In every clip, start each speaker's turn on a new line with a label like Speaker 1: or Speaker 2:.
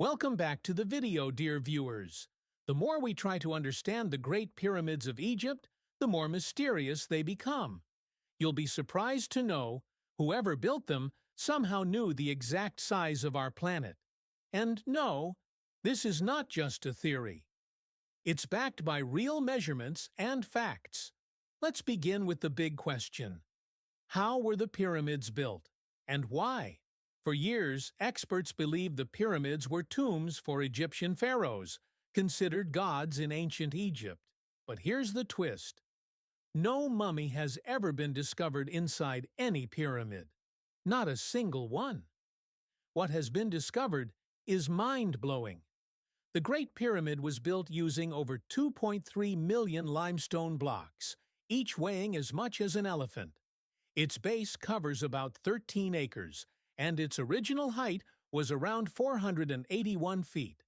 Speaker 1: Welcome back to the video, dear viewers. The more we try to understand the Great Pyramids of Egypt, the more mysterious they become. You'll be surprised to know whoever built them somehow knew the exact size of our planet. And no, this is not just a theory. It's backed by real measurements and facts. Let's begin with the big question. How were the pyramids built? And why? For years, experts believed the pyramids were tombs for Egyptian pharaohs, considered gods in ancient Egypt. But here's the twist. No mummy has ever been discovered inside any pyramid. Not a single one. What has been discovered is mind-blowing. The Great Pyramid was built using over 2.3 million limestone blocks, each weighing as much as an elephant. Its base covers about 13 acres, and its original height was around 481 feet.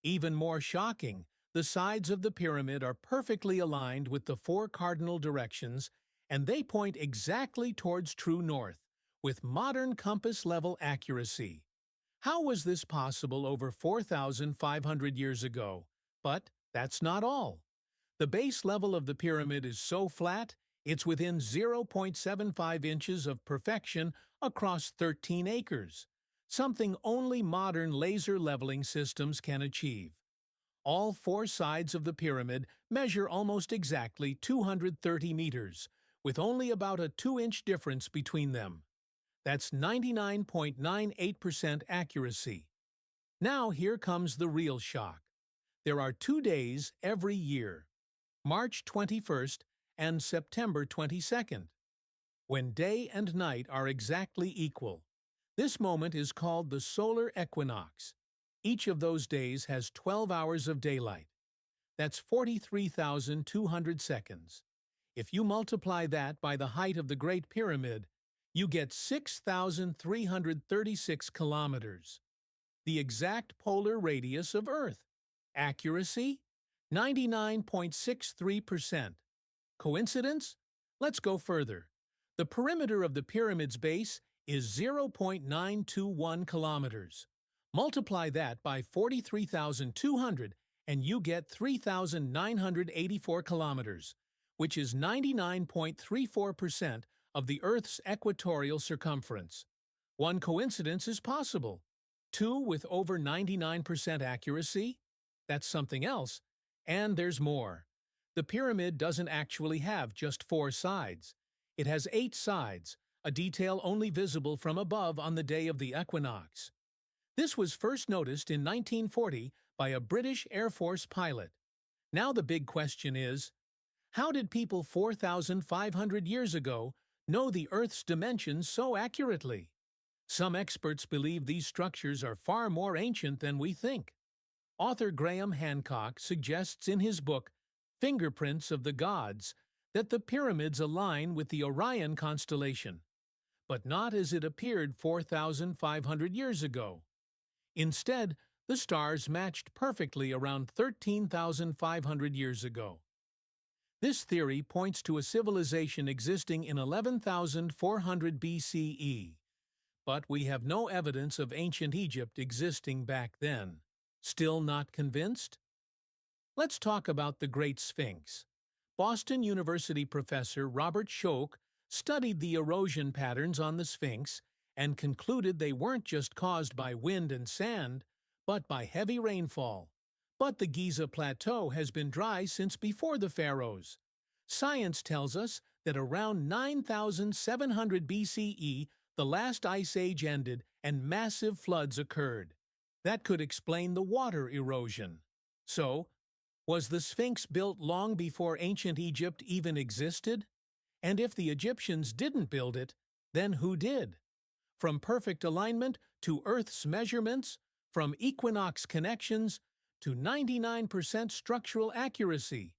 Speaker 1: Even more shocking, the sides of the pyramid are perfectly aligned with the four cardinal directions, and they point exactly towards true north, with modern compass-level accuracy. How was this possible over 4,500 years ago? But that's not all. The base level of the pyramid is so flat, it's within 0.75 inches of perfection across 13 acres, something only modern laser leveling systems can achieve. All four sides of the pyramid measure almost exactly 230 meters, with only about a 2-inch difference between them. That's 99.98% accuracy. Now here comes the real shock. There are 2 days every year, March 21st and September 22nd, when day and night are exactly equal. This moment is called the solar equinox. Each of those days has 12 hours of daylight. That's 43,200 seconds. If you multiply that by the height of the Great Pyramid, you get 6,336 kilometers. The exact polar radius of Earth. Accuracy? 99.63%. Coincidence? Let's go further. The perimeter of the pyramid's base is 0.921 kilometers. Multiply that by 43,200 and you get 3,984 kilometers, which is 99.34% of the Earth's equatorial circumference. One coincidence is possible. Two with over 99% accuracy? That's something else. And there's more. The pyramid doesn't actually have just 4 sides. It has 8 sides, a detail only visible from above on the day of the equinox. This was first noticed in 1940 by a British Air Force pilot. Now the big question is, how did people 4,500 years ago know the Earth's dimensions so accurately? Some experts believe these structures are far more ancient than we think. Author Graham Hancock suggests in his book, Fingerprints of the Gods, that the pyramids align with the Orion constellation, but not as it appeared 4,500 years ago. Instead, the stars matched perfectly around 13,500 years ago. This theory points to a civilization existing in 11,400 BCE, but we have no evidence of ancient Egypt existing back then. Still not convinced? Let's talk about the Great Sphinx. Boston University professor Robert Schoch studied the erosion patterns on the Sphinx and concluded they weren't just caused by wind and sand, but by heavy rainfall. But the Giza Plateau has been dry since before the pharaohs. Science tells us that around 9,700 BCE, the last ice age ended and massive floods occurred. That could explain the water erosion. So, was the Sphinx built long before ancient Egypt even existed? And if the Egyptians didn't build it, then who did? From perfect alignment to Earth's measurements, from equinox connections to 99% structural accuracy,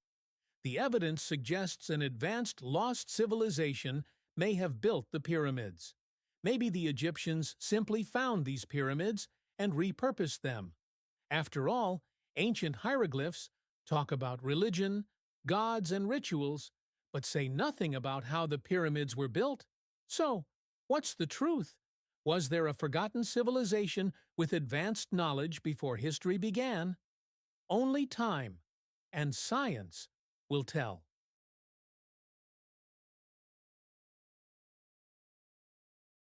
Speaker 1: the evidence suggests an advanced lost civilization may have built the pyramids. Maybe the Egyptians simply found these pyramids and repurposed them. After all, ancient hieroglyphs talk about religion, gods, and rituals, but say nothing about how the pyramids were built. So, what's the truth? Was there a forgotten civilization with advanced knowledge before history began? Only time and science will tell.